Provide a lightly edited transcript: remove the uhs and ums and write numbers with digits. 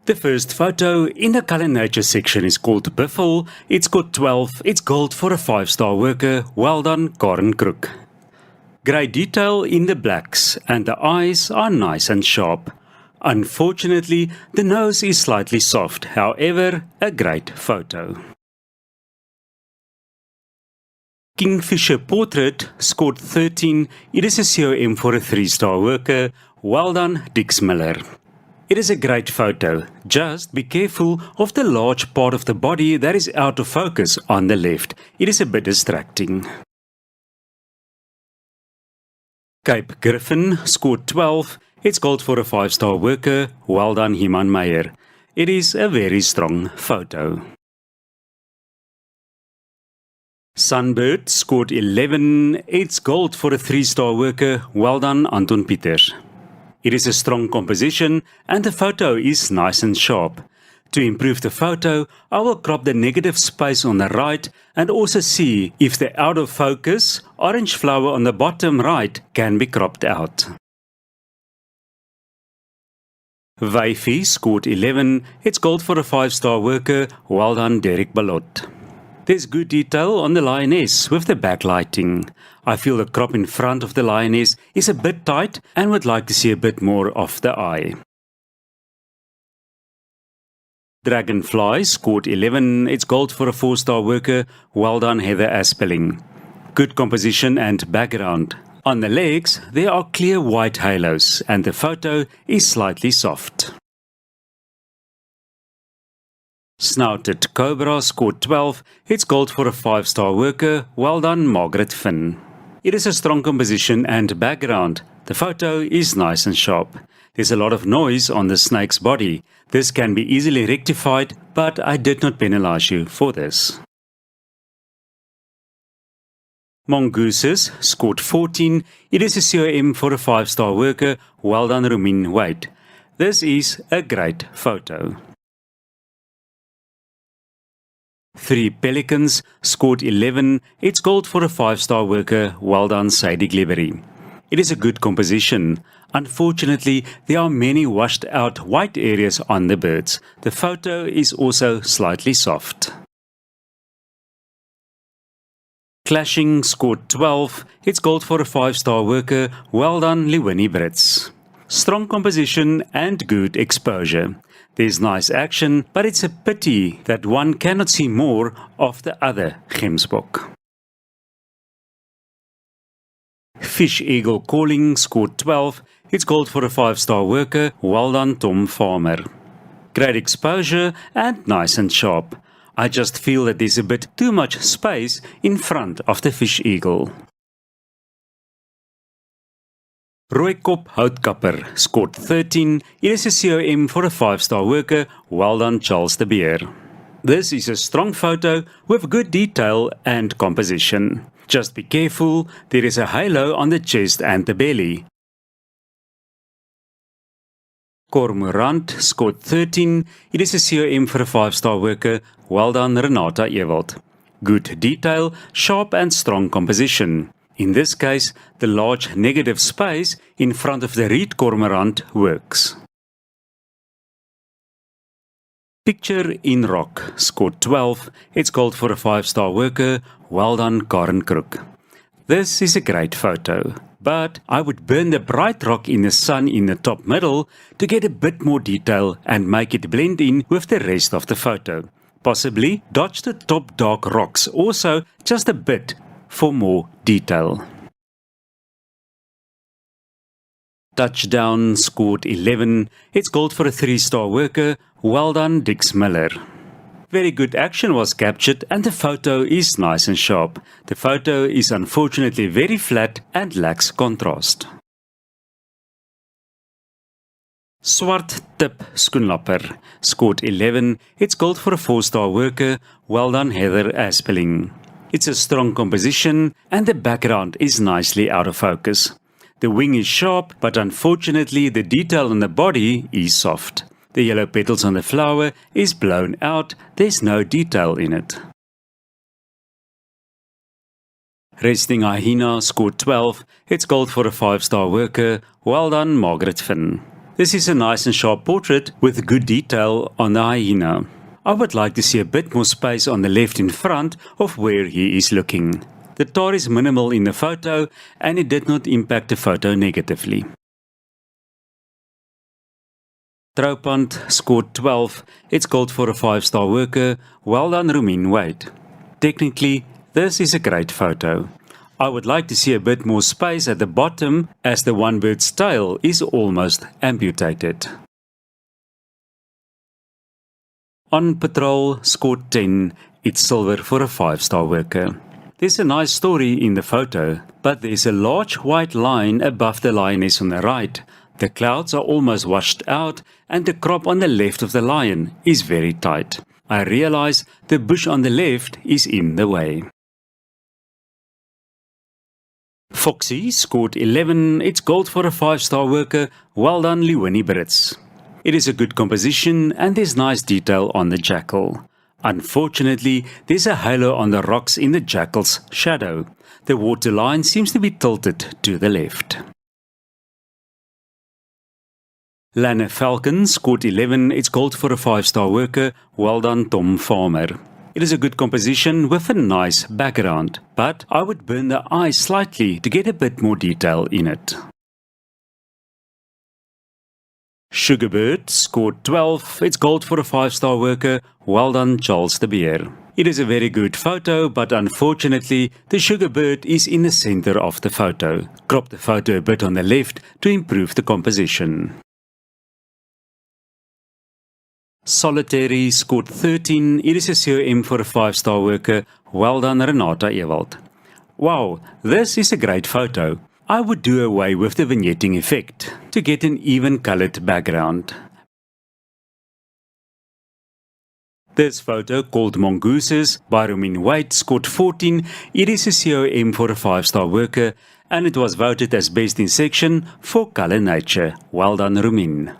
The first photo in the Colour Nature section is called Biffle. It's got 12. It's gold for a 5-star worker. Well done, Karen Crook. Grey detail in the blacks and the eyes are nice and sharp. Unfortunately, the nose is slightly soft. However, a great photo. Kingfisher Portrait scored 13. It is a COM for a 3-star worker. Well done, Dix Miller. It is a great photo. Just be careful of the large part of the body that is out of focus on the left. It is a bit distracting. Cape Griffin scored 12. It's gold for a 5-star worker. Well done, Himan Meyer. It is a very strong photo. Sunbird scored 11. It's gold for a 3-star worker. Well done, Anton Pieters. It is a strong composition and the photo is nice and sharp. To improve the photo, I will crop the negative space on the right and also see if the out of focus orange flower on the bottom right can be cropped out. Wavy scored 11. It's gold for a 5-star worker. Well done, Derek Ballot. There's good detail on the lioness with the backlighting. I feel the crop in front of the lioness is a bit tight and would like to see a bit more of the eye. Dragonfly scored 11. It's gold for a 4-star worker. Well done, Heather Aspeling. Good composition and background. On the legs, there are clear white halos and the photo is slightly soft. Snouted Cobra scored 12. It's gold for a 5-star worker. Well done, Margaret Finn. It is a strong composition and background. The photo is nice and sharp. There's a lot of noise on the snake's body. This can be easily rectified, but I did not penalize you for this. Mongooses scored 14. It is a COM for a 5-star worker. Well done, Rumin Wade. This is a great photo. 3 pelicans scored 11. It's gold for a 5-star worker. Well done, Sadie Glivery. It is a good composition. Unfortunately, there are many washed out white areas on the birds. The photo is also slightly soft. Clashing scored 12. It's gold for a 5-star worker. Well done, Lewini Brits. Strong composition and good exposure. There's nice action, but it's a pity that one cannot see more of the other gemsbok. Fish Eagle Calling scored 12. It's gold for a 5-star worker. Well done, Tom Farmer. Great exposure and nice and sharp. I just feel that there's a bit too much space in front of the Fish Eagle. Rooikop Houtkapper scored 13. It is a COM for a 5-star worker. Well done, Charles de Beer. This is a strong photo with good detail and composition. Just be careful, there is a halo on the chest and the belly. Cormorant scored 13. It is a COM for a 5-star worker. Well done, Renata Ewald. Good detail, sharp and strong composition. In this case, the large negative space in front of the reed cormorant works. Picture in Rock scored 12. It's gold for a 5-star worker. Well done, Karen Crook. This is a great photo, but I would burn the bright rock in the sun in the top middle to get a bit more detail and make it blend in with the rest of the photo. Possibly dodge the top dark rocks also just a bit for more detail. Touchdown scored 11. It's gold for a 3-star worker. Well done, Dix Miller. Very good action was captured and the photo is nice and sharp. The photo is unfortunately very flat and lacks contrast. Swart Tip Schoenlapper scored 11. It's gold for a 4-star worker. Well done, Heather Aspeling. It's a strong composition and the background is nicely out of focus. The wing is sharp, but unfortunately the detail on the body is soft. The yellow petals on the flower is blown out, there's no detail in it. Resting Hyena scored 12. It's gold for a 5-star worker. Well done, Margaret Finn. This is a nice and sharp portrait with good detail on the hyena. I would like to see a bit more space on the left in front of where he is looking. The tar is minimal in the photo and it did not impact the photo negatively. Tropant scored 12. It's called for a 5-star worker. Well done, Rumin Wade. Technically, this is a great photo. I would like to see a bit more space at the bottom as the one bird's tail is almost amputated. On Patrol scored 10. It's silver for a 5-star worker. There's a nice story in the photo, but there's a large white line above the lioness on the right. The clouds are almost washed out and the crop on the left of the lion is very tight. I realize the bush on the left is in the way. Foxy scored 11. It's gold for a 5-star worker. Well done, Leonie Brits. It is a good composition and there's nice detail on the jackal. Unfortunately, there's a halo on the rocks in the jackal's shadow. The waterline seems to be tilted to the left. Lana Falcon scored 11. It's gold for a 5-star worker. Well done, Tom Farmer. It is a good composition with a nice background, but I would burn the eyes slightly to get a bit more detail in it. Sugarbird scored 12. It's gold for a 5-star worker. Well done, Charles de Beer. It is a very good photo, but unfortunately, the sugarbird is in the center of the photo. Crop the photo a bit on the left to improve the composition. Solitary scored 13. It is a COM for a 5-star worker. Well done, Renata Ewald. Wow, this is a great photo. I would do away with the vignetting effect to get an even colored background. This photo, called Mongooses by Rumin Wade, scored 14. It is a COM for a 5-star worker and it was voted as best in section for Color Nature. Well done, Rumin.